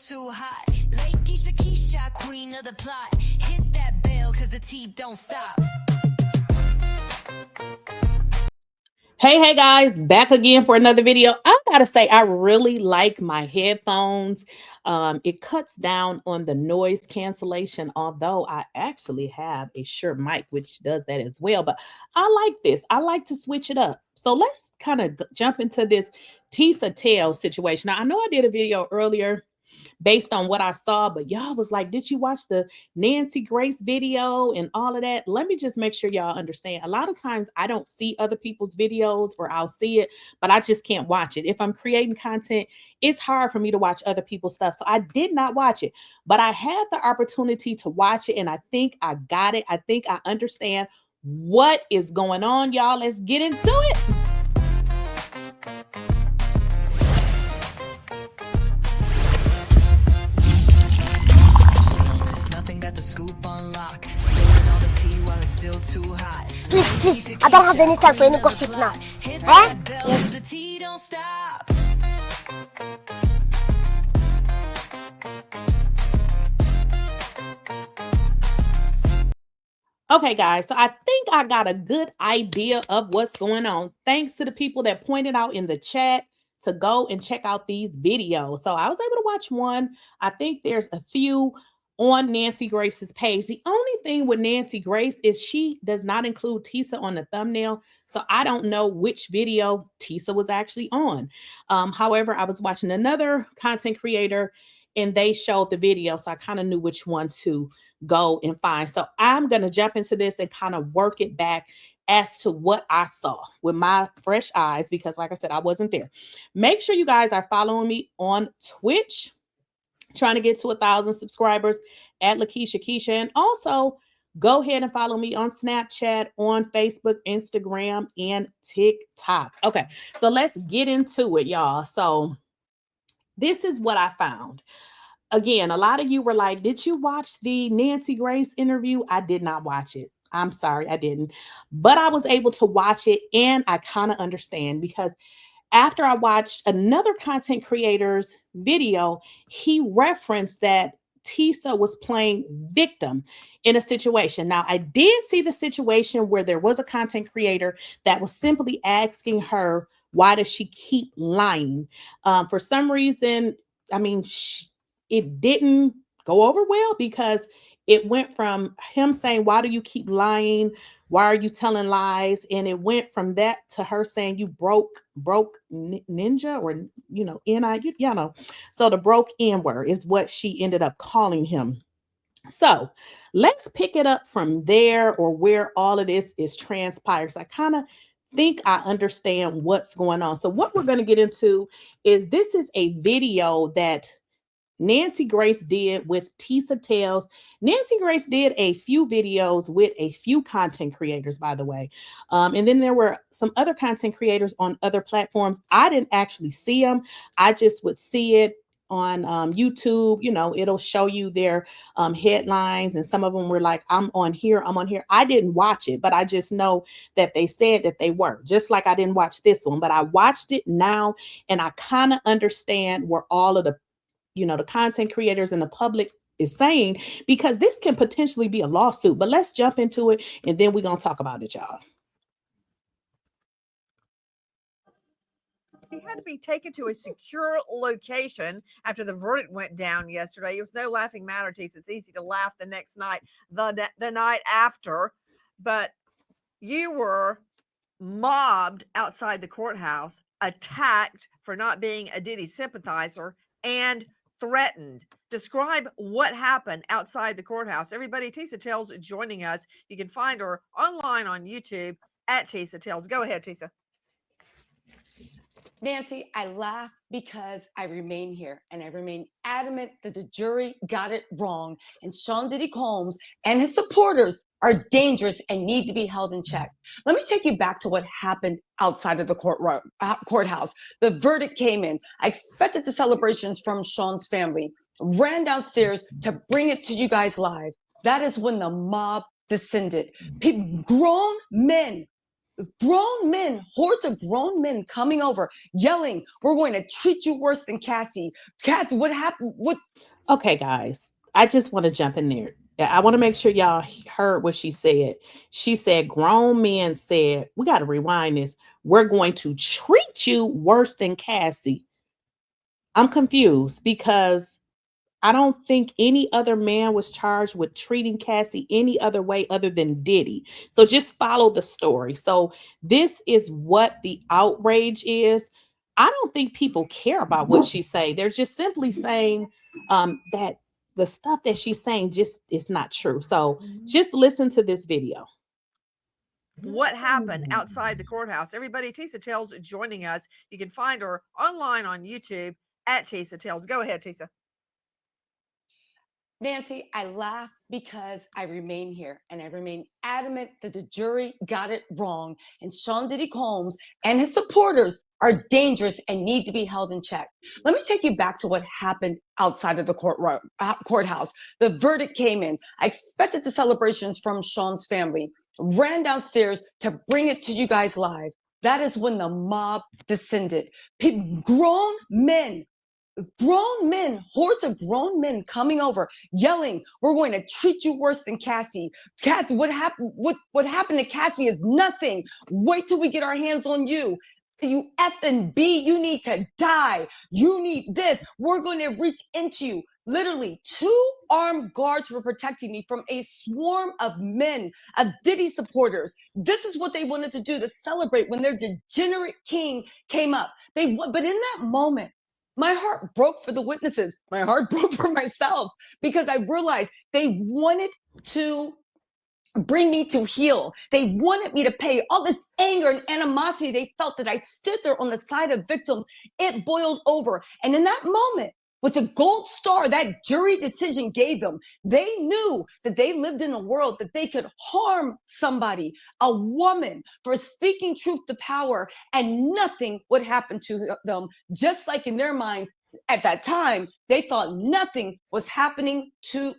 too hot. Lakeysha Keysha, queen of the plot. Hit that bell, cause the tea don't stop. Hey guys, back again for another video. I gotta say, I really like my headphones. It cuts down on the noise cancellation, although I actually have a Shure mic which does that as well. But I like this. I like to switch it up. So let's kind of jump into this Tissa Tales situation. Now, I know I did a video earlier based on what I saw, but y'all was like, did you watch the Nancy Grace video and all of that? Let me just make sure y'all understand. A lot of times I don't see other people's videos, or I'll see it, but I just can't watch it. If I'm creating content, it's hard for me to watch other people's stuff. So I did not watch it, but I had the opportunity to watch it, and I think I got it. I think I understand what is going on, y'all. Let's get into it. The scoop on lock. Spilling all the tea while it's still too hot. Please, I don't have any time for any gossip now. Yes. The tea don't stop. Okay, guys, so I think I got a good idea of what's going on. Thanks to the people that pointed out in the chat to go and check out these videos. So I was able to watch one. I think there's a few on Nancy Grace's page. The only thing with Nancy Grace is she does not include Tisa on the thumbnail. So I don't know which video Tisa was actually on. However, I was watching another content creator and they showed the video. So I kind of knew which one to go and find. So I'm going to jump into this and kind of work it back as to what I saw with my fresh eyes, because like I said, I wasn't there. Make sure you guys are following me on Twitch. Trying to get to 1,000 subscribers at Lakeysha Keysha. And also go ahead and follow me on Snapchat, on Facebook, Instagram, and TikTok. Okay, so let's get into it, y'all. So this is what I found. Again, a lot of you were like, did you watch the Nancy Grace interview? I did not watch it. I'm sorry, I didn't. But I was able to watch it, and I kind of understand, because after I watched another content creator's video, he referenced that Tisa was playing victim in a situation. Now, I did see the situation where there was a content creator that was simply asking her, why does she keep lying? For some reason, I mean, it didn't go over well, because it went from him saying, why do you keep lying? Why are you telling lies? And it went from that to her saying, you broke ninja, or, you know, you know. So the broke N word is what she ended up calling him. So let's pick it up from there, or where all of this is transpired. So I kind of think I understand what's going on. So what we're going to get into is, this is a video that Nancy Grace did with Tissa Tales. Nancy Grace did a few videos with a few content creators, by the way. And then there were some other content creators on other platforms. I didn't actually see them. I just would see it on YouTube. You know, it'll show you their headlines, and some of them were like, I'm on here, I'm on here. I didn't watch it, but I just know that they said that they were, just like I didn't watch this one, but I watched it now, and I kind of understand where all of the, you know, the content creators and the public is saying, because this can potentially be a lawsuit. But let's jump into it, and then we're going to talk about it, y'all. He had to be taken to a secure location after the verdict went down yesterday. It was no laughing matter, Tisa. It's easy to laugh the next night, the night after. But you were mobbed outside the courthouse, attacked for not being a Diddy sympathizer, and threatened. Describe what happened outside the courthouse. Everybody, Tissa Tales joining us. You can find her online on YouTube at Tissa Tales. Go ahead, Tissa. Nancy, I laugh because I remain here, and I remain adamant that the jury got it wrong, and 𝐬𝐿 Combs and his supporters are dangerous and need to be held in check. Let me take you back to what happened outside of the courthouse. The verdict came in. I expected the celebrations from 𝐬𝐿's family, ran downstairs to bring it to you guys live. That is when the mob descended. Grown men grown men, hordes of grown men coming over, yelling, "We're going to treat you worse than Cassie." Cassie, what happened? What? Okay, guys, I just want to jump in there. I want to make sure y'all heard what she said. She said, grown men said, we got to rewind this. We're going to treat you worse than Cassie. I'm confused because I don't think any other man was charged with treating Cassie any other way other than Diddy. So just follow the story. So this is what the outrage is. I don't think people care about what she say. They're just simply saying that the stuff that she's saying just is not true. So just listen to this video. What happened outside the courthouse? Everybody, Tissa Tales joining us. You can find her online on YouTube at Tissa Tales. Go ahead, Tissa. Nancy, I laugh because I remain here and I remain adamant that the jury got it wrong and 𝐸𝐭 and his supporters are dangerous and need to be held in check. Let me take you back to what happened outside of the courthouse. The verdict came in. I expected the celebrations from Sean's family, ran downstairs to bring it to you guys live. That is when the mob descended. Grown men, hordes of grown men coming over, yelling, "We're going to treat you worse than Cassie." Cassie, what happened? What happened to Cassie is nothing. Wait till we get our hands on you. You F and B, you need to die. You need this. We're going to reach into you. Literally, 2 armed guards were protecting me from a swarm of men, of Diddy supporters. This is what they wanted to do to celebrate when their degenerate king came up. But in that moment, my heart broke for the witnesses. My heart broke for myself because I realized they wanted to bring me to heel. They wanted me to pay all this anger and animosity they felt that I stood there on the side of victims. It boiled over. And in that moment, with the gold star that jury decision gave them, they knew that they lived in a world that they could harm somebody, a woman, for speaking truth to power, and nothing would happen to them. Just like in their minds at that time, they thought nothing was happening to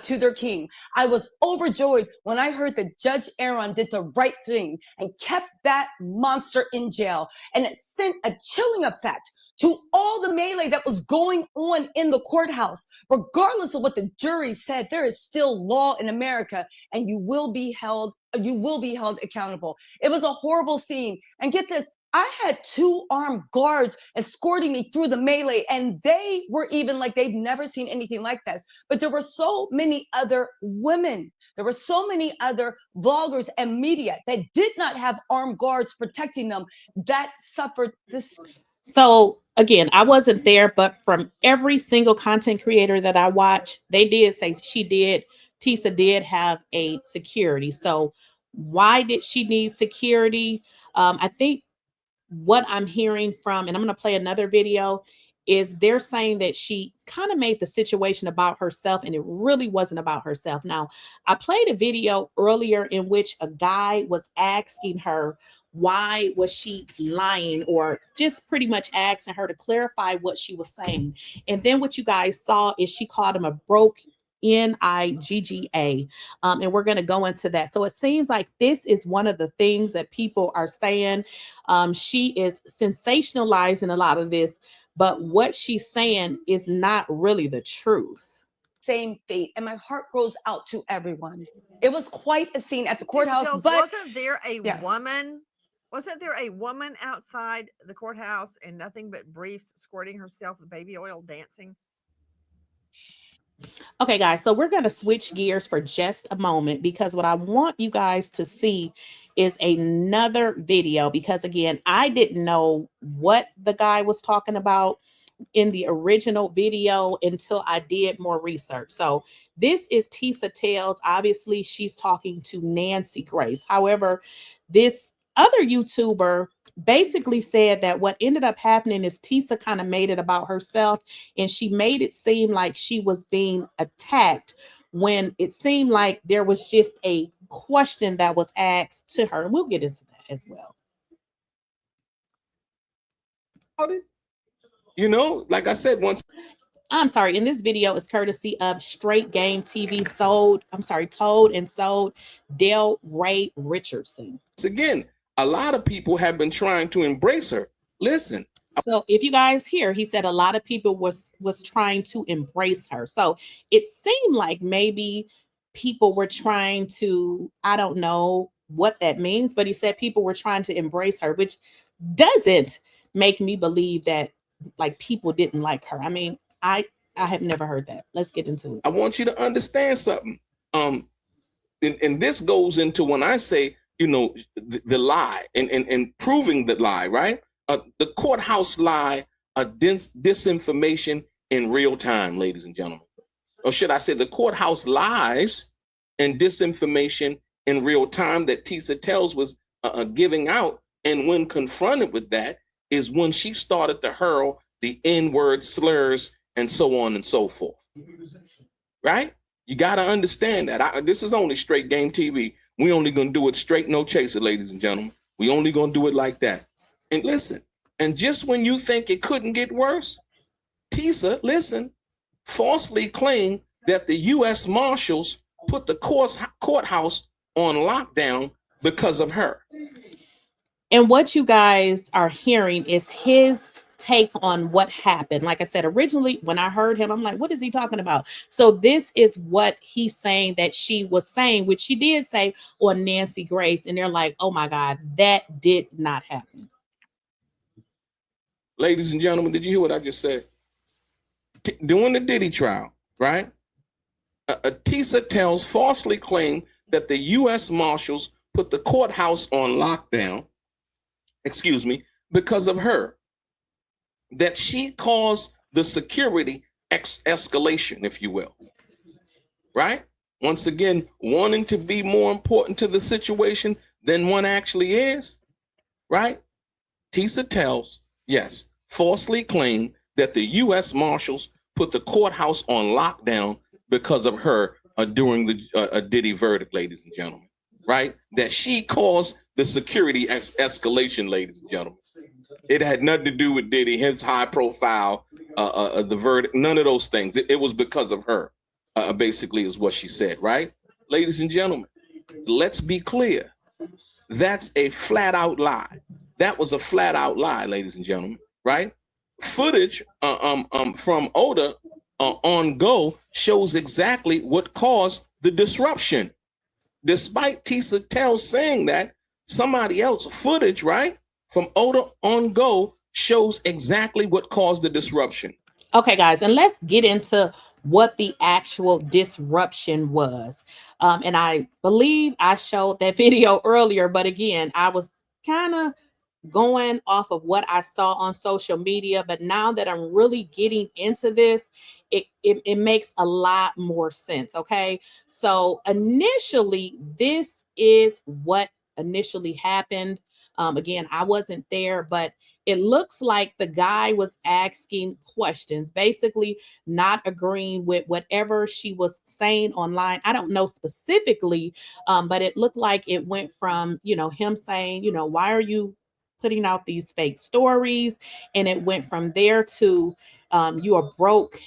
their king. I was overjoyed when I heard that Judge Aaron did the right thing and kept that monster in jail. And it sent a chilling effect to all the melee that was going on in the courthouse. Regardless of what the jury said, there is still law in America, and you will be held accountable. It was a horrible scene. And get this, I had 2 armed guards escorting me through the melee, and they were even like they've never seen anything like this. But there were so many other women. There were so many other vloggers and media that did not have armed guards protecting them that suffered this. So again, I wasn't there, but from every single content creator that I watch, they did say Tisa did have a security. So why did she need security? I think what I'm hearing from, and I'm going to play another video, is they're saying that she kind of made the situation about herself, and it really wasn't about herself. Now, I played a video earlier in which a guy was asking her why was she lying, or just pretty much asking her to clarify what she was saying. And then what you guys saw is she called him a broke NIGGA. And we're going to go into that. So it seems like this is one of the things that people are saying. She is sensationalizing a lot of this, but what she's saying is not really the truth. Same fate, and my heart goes out to everyone. It was quite a scene at the courthouse. Tales, but wasn't there a woman? Wasn't there a woman outside the courthouse in nothing but briefs, squirting herself with baby oil, dancing? Okay, guys, so we're going to switch gears for just a moment, because what I want you guys to see is another video, because again, I didn't know what the guy was talking about in the original video until I did more research. So this is Tissa Tales. Obviously, she's talking to Nancy Grace. However, this other YouTuber basically said that what ended up happening is Tissa kind of made it about herself, and she made it seem like she was being attacked when it seemed like there was just a question that was asked to her. And we'll get into that as well. You know, like I said once. I'm sorry, in this video is courtesy of Straight Game TV, told and sold Del Ray Richardson. Again, a lot of people have been trying to embrace her. Listen. So if you guys hear, he said a lot of people was trying to embrace her. So it seemed like maybe people were trying to, I don't know what that means, but he said people were trying to embrace her, which doesn't make me believe that like people didn't like her. I mean, I have never heard that. Let's get into it. I want you to understand something. And this goes into when I say, you know, the lie and proving the lie, right? The courthouse lie, disinformation in real time, ladies and gentlemen. Or should I say the courthouse lies and disinformation in real time that Tissa Tales was giving out. And when confronted with that is when she started to hurl the N-word slurs and so on and so forth. Right? You got to understand that. This is only straight game TV. We only going to do it straight, no chaser, ladies and gentlemen. We only going to do it like that. And listen, and just when you think it couldn't get worse, Tissa, listen, falsely claimed that the U.S. Marshals put the courthouse on lockdown because of her. And what you guys are hearing is his take on what happened. Like I said, originally, when I heard him, I'm like, what is he talking about? So this is what he's saying that she was saying, which she did say on Nancy Grace. And they're like, oh my God, that did not happen. Ladies and gentlemen, did you hear what I just said? During the Diddy trial, right? Tissa Tales falsely claimed that the U.S. Marshals put the courthouse on lockdown, because of her. That she caused the security escalation, if you will. Right? Once again, wanting to be more important to the situation than one actually is. Right? Tissa Tales, yes, falsely claimed that the U.S. Marshals put the courthouse on lockdown because of her during the Diddy verdict, ladies and gentlemen. Right? That she caused the security escalation, ladies and gentlemen. It had nothing to do with Diddy, his high profile, the verdict, none of those things. It was because of her, basically, is what she said, right? Ladies and gentlemen, let's be clear. That's a flat out lie. That was a flat out lie, ladies and gentlemen, right? Footage from Oda on Go shows exactly what caused the disruption. Despite Tissa Tales saying that, somebody else footage, right? From Oda on Go shows exactly what caused the disruption. Okay, guys, and let's get into what the actual disruption was. And I believe I showed that video earlier, but again, I was kind of going off of what I saw on social media. But now that I'm really getting into this, it makes a lot more sense. Okay, so initially, this is what initially happened. Again, I wasn't there, but it looks like the guy was asking questions, basically not agreeing with whatever she was saying online. I don't know specifically, but it looked like it went from, him saying, why are you putting out these fake stories? And it went from there to you are broke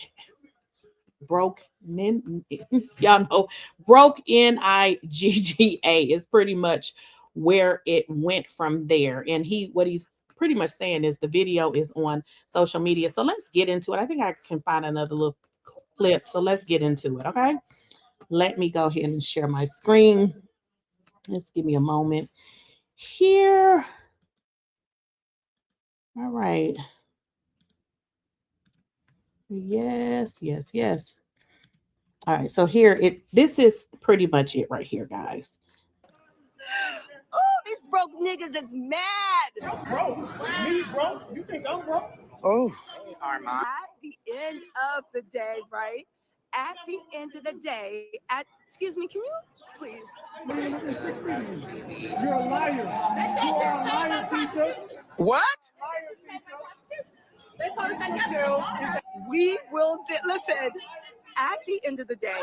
y'all know broke NIGGA is pretty much where it went from there. And what he's pretty much saying is the video is on social media. So let's get into it. I think I can find another little clip. So let's get into it. Okay. Let me go ahead and share my screen. Let's give me a moment here. All right. Yes. All right. So this is pretty much it right here, guys. Oh, these broke niggas is mad. Broke? Me broke? You think I'm broke? Oh. At the end of the day, right? At the end of the day, excuse me, can you please? You're a liar. You are a liar, Tisa. What? We will, listen, at the end of the day,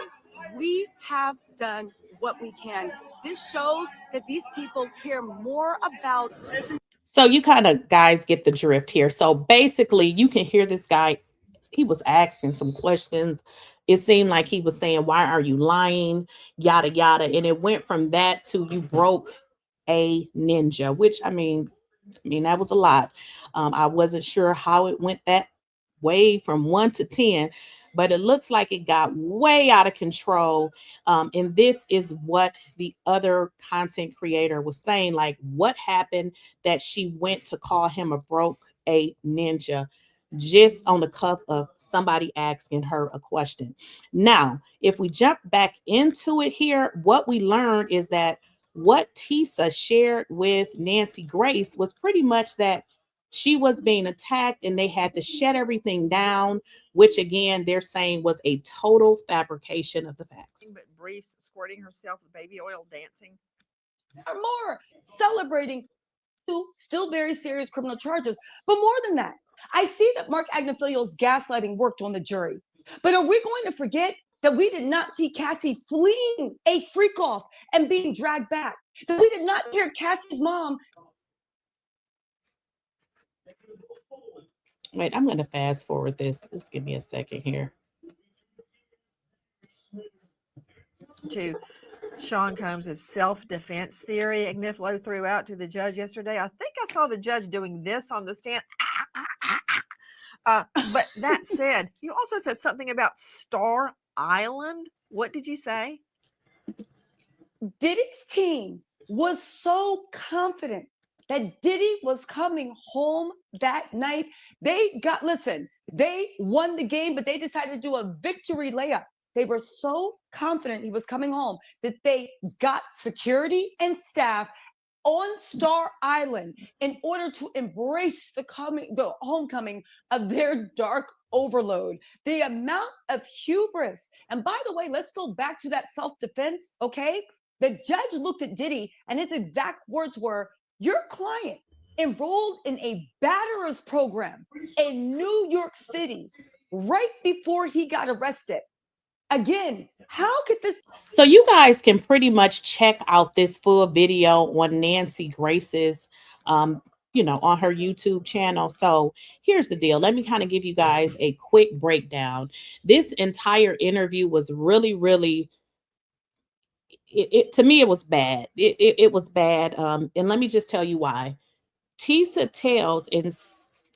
we have done what we can. This shows that these people care more about. So you kind of guys get the drift here. So basically you can hear this guy. He was asking some questions. It seemed like he was saying, why are you lying? Yada, yada. And it went from that to you broke a ninja, which I mean that was a lot. I wasn't sure how it went that way from 1 to 10, but it looks like it got way out of control. And this is what the other content creator was saying, like what happened that she went to call him a ninja just on the cuff of somebody asking her a question. Now, if we jump back into it here, what we learned is that what Tisa shared with Nancy Grace was pretty much that she was being attacked and they had to shut everything down, which again, they're saying was a total fabrication of the facts. But briefs, squirting herself with baby oil, dancing. Or more, celebrating two still very serious criminal charges. But more than that, I see that Mark Agnifilio's gaslighting worked on the jury. But are we going to forget that we did not see Cassie fleeing a freak off and being dragged back? That we did not hear Cassie's mom. Wait, I'm going to fast forward this. Just give me a second here. To Sean Combs' self-defense theory Agnifilo threw out to the judge yesterday. I think I saw the judge doing this on the stand. But that said, you also said something about Star Island. What did you say? Diddy's team was so confident that Diddy was coming home that night. They won the game, but they decided to do a victory layup. They were so confident he was coming home that they got security and staff on Star Island in order to embrace the homecoming of their dark overload. The amount of hubris. And by the way, let's go back to that self-defense, okay? The judge looked at Diddy and his exact words were, your client enrolled in a batterers program in New York City right before he got arrested. Again, how could this? So you guys can pretty much check out this full video on Nancy Grace's, on her YouTube channel. So here's the deal. Let me kind of give you guys a quick breakdown. This entire interview was really, really, to me, it was bad. It was bad. And let me just tell you why. Tissa Tales,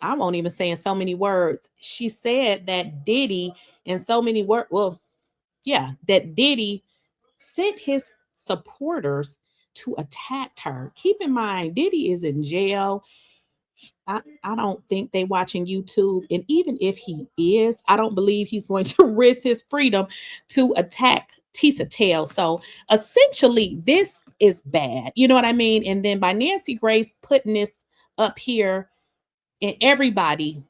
I won't even say in so many words, she said that Diddy in so many words, that Diddy sent his supporters to attack her. Keep in mind, Diddy is in jail. I don't think they watching YouTube. And even if he is, I don't believe he's going to risk his freedom to attack Tissa Tales. So essentially, this is bad. You know what I mean? And then by Nancy Grace putting this up here, and everybody,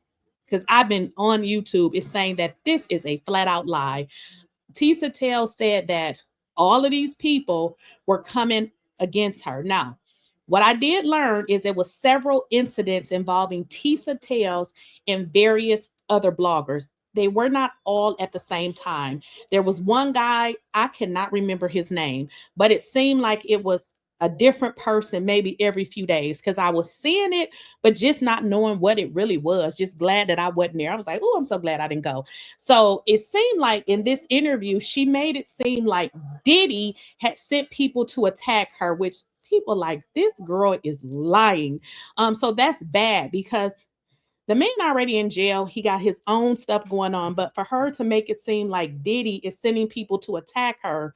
because I've been on YouTube, is saying that this is a flat out lie. Tissa Tales said that all of these people were coming against her. Now, what I did learn is there was several incidents involving Tissa Tales and various other bloggers. They were not all at the same time. There was one guy, I cannot remember his name, but it seemed like it was a different person maybe every few days, because I was seeing it, but just not knowing what it really was. Just glad that I wasn't there. I was like, oh, I'm so glad I didn't go. So it seemed like in this interview, she made it seem like Diddy had sent people to attack her, which people like, this girl is lying. So that's bad, because the man already in jail. He got his own stuff going on. But for her to make it seem like Diddy is sending people to attack her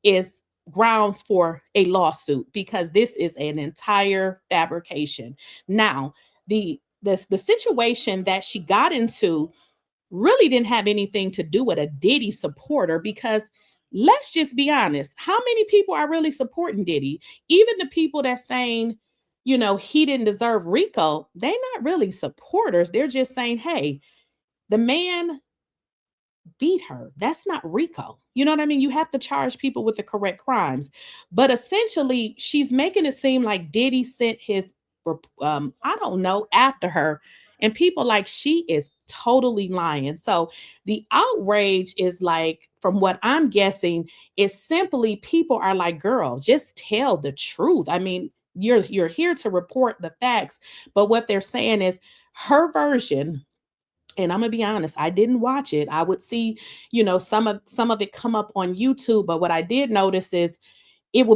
is grounds for a lawsuit, because this is an entire fabrication. Now, the situation that she got into really didn't have anything to do with a Diddy supporter, because let's just be honest, how many people are really supporting Diddy? Even the people that's saying, he didn't deserve RICO, they're not really supporters. They're just saying, hey, the man beat her. That's not RICO. You know what I mean? You have to charge people with the correct crimes. But essentially, she's making it seem like Diddy sent his, I don't know, after her. And people like, she is totally lying. So the outrage is like, from what I'm guessing, is simply people are like, girl, just tell the truth. I mean, you're here to report the facts. But what they're saying is her version. And I'm gonna be honest, I didn't watch it. I would see, some of it come up on YouTube. But what I did notice is it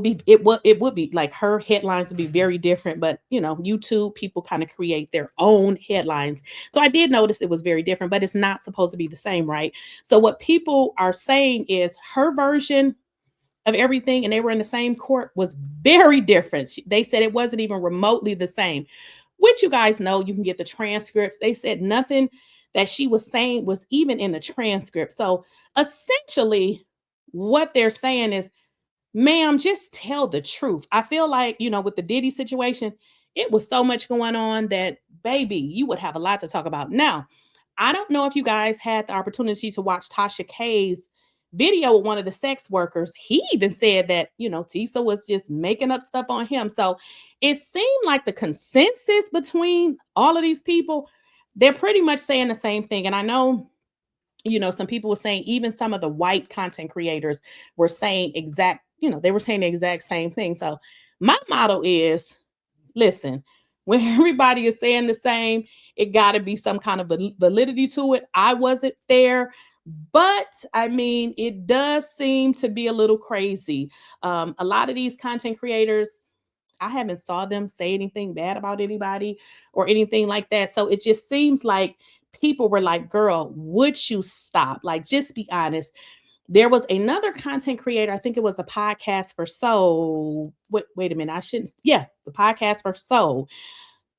would be like her headlines would be very different, but YouTube people kind of create their own headlines. So I did notice it was very different, but it's not supposed to be the same, right? So what people are saying is her version of everything, and they were in the same court, was very different. They said it wasn't even remotely the same, which you guys know, you can get the transcripts. They said nothing that she was saying was even in the transcript. So essentially what they're saying is, ma'am, just tell the truth. I feel like, with the Diddy situation, it was so much going on that, baby, you would have a lot to talk about. Now, I don't know if you guys had the opportunity to watch Tasha K's video with one of the sex workers. He even said that, Tisa was just making up stuff on him. So it seemed like the consensus between all of these people, they're pretty much saying the same thing. And I know, some people were saying, even some of the white content creators were saying they were saying the exact same thing. So my motto is, listen, when everybody is saying the same, it got to be some kind of validity to it. I wasn't there, but I mean, it does seem to be a little crazy. A lot of these content creators, I haven't saw them say anything bad about anybody or anything like that. So it just seems like people were like, girl, would you stop? Like, just be honest. There was another content creator, I think it was a podcast for soul. Wait a minute, the podcast for soul.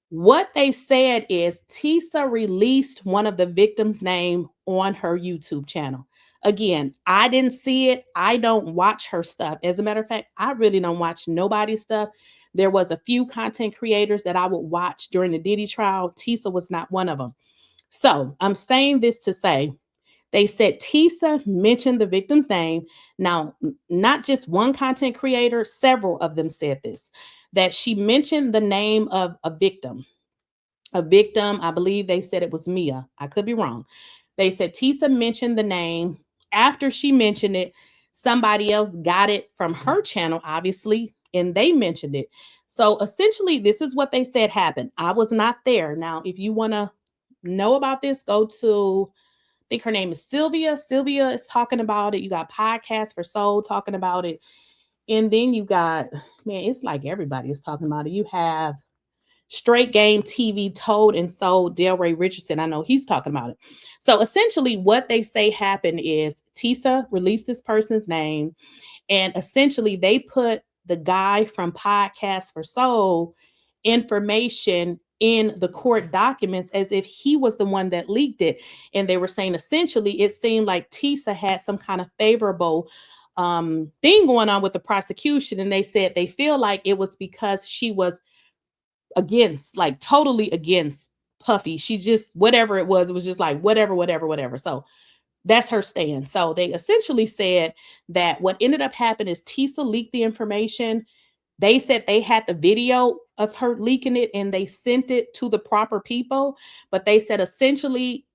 What they said is Tisa released one of the victims' name on her YouTube channel. Again, I didn't see it. I don't watch her stuff. As a matter of fact, I really don't watch nobody's stuff. There was a few content creators that I would watch during the Diddy trial. Tisa was not one of them. So I'm saying this to say, they said Tisa mentioned the victim's name. Now, not just one content creator, several of them said this, that she mentioned the name of a victim. A victim, I believe they said it was Mia. I could be wrong. They said Tisa mentioned the name. After she mentioned it, somebody else got it from her channel, obviously, and they mentioned it. So essentially, this is what they said happened. I was not there. Now, if you want to know about this, go to, I think her name is Sylvia. Sylvia is talking about it. You got Podcast for Soul talking about it. And then you got, man, it's like everybody is talking about it. You have Straight Game TV Told and Sold, Delray Richardson. I know he's talking about it. So essentially what they say happened is Tisa released this person's name, and essentially they put the guy from Podcast for Soul information in the court documents as if he was the one that leaked it. And they were saying essentially it seemed like Tisa had some kind of favorable thing going on with the prosecution. And they said they feel like it was because she was against, like totally against Puffy. She just, whatever it was just like whatever. So that's her stand. So they essentially said that what ended up happening is Tisa leaked the information. They said they had the video of her leaking it and they sent it to the proper people. But they said essentially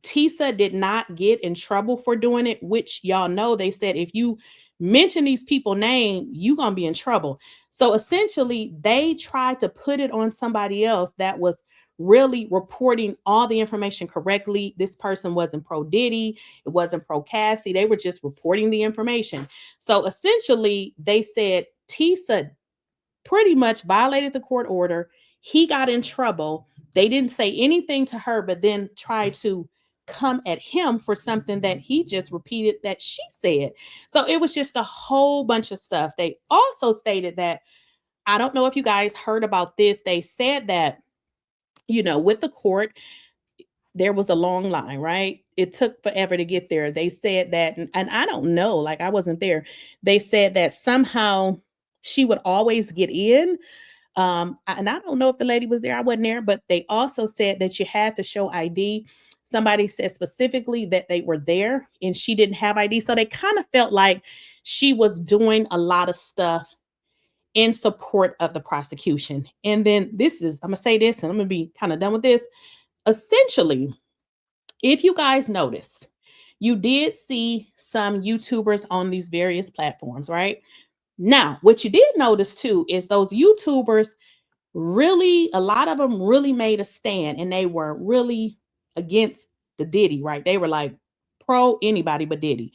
Tisa did not get in trouble for doing it, which y'all know they said if you mention these people's name, you're going to be in trouble. So essentially they tried to put it on somebody else that was really reporting all the information correctly. This person wasn't pro Diddy. It wasn't pro Cassie. They were just reporting the information. So essentially they said Tisa pretty much violated the court order. He got in trouble. They didn't say anything to her, but then tried to come at him for something that he just repeated that she said. So it was just a whole bunch of stuff. They also stated that, I don't know if you guys heard about this. They said that, with the court, there was a long line, right? It took forever to get there. They said that, and I don't know, like I wasn't there. They said that somehow she would always get in. And I don't know if the lady was there. I wasn't there, but they also said that you had to show ID. Somebody said specifically that they were there and she didn't have ID. So they kind of felt like she was doing a lot of stuff in support of the prosecution. And then I'm going to say this and I'm going to be kind of done with this. Essentially, if you guys noticed, you did see some YouTubers on these various platforms, right? Now, what you did notice too is those YouTubers really, a lot of them really made a stand and they were really against the Diddy, right? They were like pro anybody but Diddy.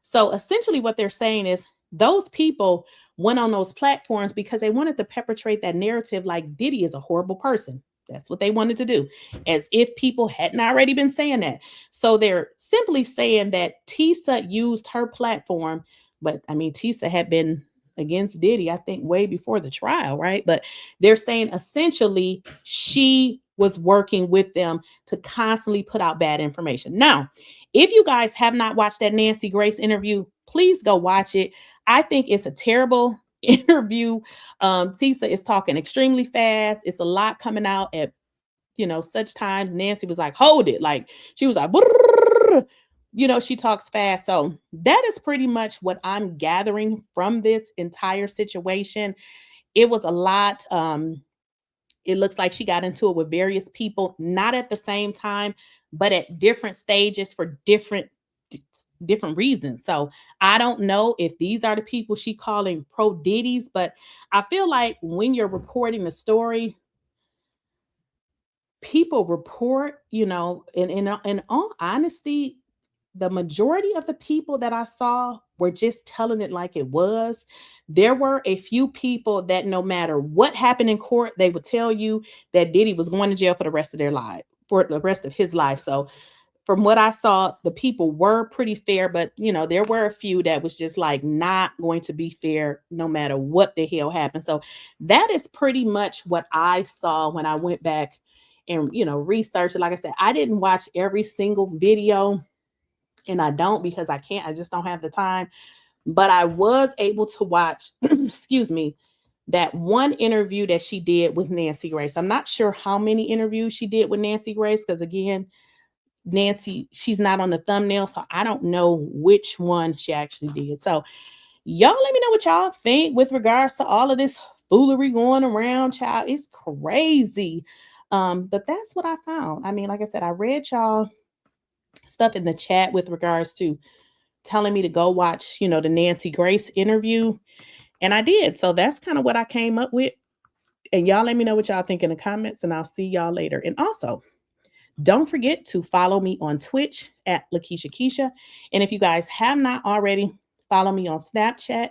So essentially what they're saying is those people went on those platforms because they wanted to perpetrate that narrative like Diddy is a horrible person. That's what they wanted to do, as if people hadn't already been saying that. So they're simply saying that Tisa used her platform, but I mean, Tisa had been against Diddy, I think, way before the trial, right? But they're saying essentially she was working with them to constantly put out bad information. Now, if you guys have not watched that Nancy Grace interview, please go watch it. I think it's a terrible interview. Tisa is talking extremely fast. It's a lot coming out at, such times. Nancy was like, hold it. Like she was like, she talks fast. So that is pretty much what I'm gathering from this entire situation. It was a lot. It looks like she got into it with various people, not at the same time, but at different stages for different reasons. So I don't know if these are the people she calling pro Diddy's, but I feel like when you're reporting the story, people report, in all honesty, the majority of the people that I saw were just telling it like it was. There were a few people that no matter what happened in court, they would tell you that Diddy was going to jail for the rest of their life, for the rest of his life. So from what I saw, the people were pretty fair, but there were a few that was just like not going to be fair no matter what the hell happened. So that is pretty much what I saw when I went back and researched. Like I said, I didn't watch every single video, and I don't because I can't. I just don't have the time. But I was able to watch, excuse me, that one interview that she did with Nancy Grace. I'm not sure how many interviews she did with Nancy Grace because again, Nancy, she's not on the thumbnail, so I don't know which one she actually did. So y'all let me know what y'all think with regards to all of this foolery going around, child. It's crazy. But that's what I found. I mean, like I said, I read y'all stuff in the chat with regards to telling me to go watch, the Nancy Grace interview. And I did. So that's kind of what I came up with. And y'all let me know what y'all think in the comments, and I'll see y'all later. And also, don't forget to follow me on Twitch at Lakeysha Keysha. And if you guys have not already, follow me on Snapchat,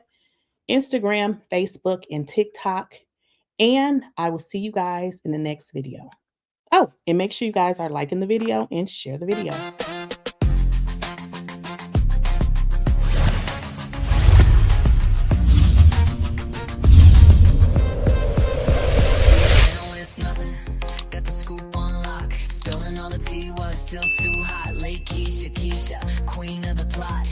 Instagram, Facebook, and TikTok. And I will see you guys in the next video. Oh, and make sure you guys are liking the video and share the video.